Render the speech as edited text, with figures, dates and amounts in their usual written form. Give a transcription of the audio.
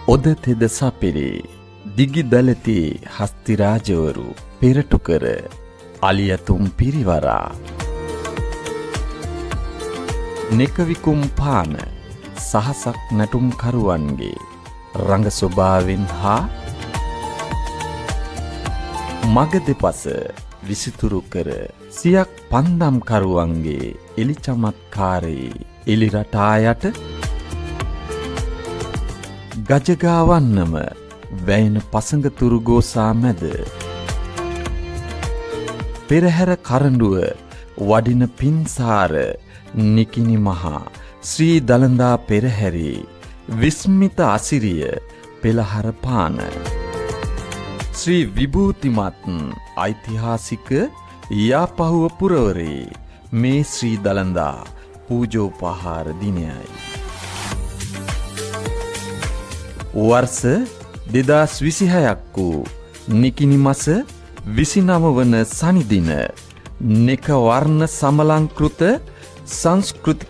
ඔද තෙද සපිරේ දිගි දලතේ හස්තිරාජවරු පෙරටු කර අලියතුම් පිරිවරා නෙකවිකුම් පාන සහසක් නැටුම් කරුවන්ගේ රංග ස්වභාවෙන් හා මග දෙපස විසිතුරු කර සියක් පන්දම් කරුවන්ගේ එලි චමත්කාරයේ එලි රටායට ගජගාවන්නම වැයෙන පසඟ තුරුගෝසා මැද පෙරහැර කරඬුව වඩින පින්සාර නිකිනි මහා ශ්‍රී දළදා පෙරහැරේ විස්මිත අසිරිය පෙළහර පාන ශ්‍රී විභූතිමත් ඓතිහාසික යාපහුව පුරවරේ මේ ශ්‍රී දළදා පූජෝපහාර දිනයයි. වර්ෂ 2026ක් වූ නිකිනි මස 29 වන සනිදින නෙක වර්ණ සමලංකෘත සංස්කෘතික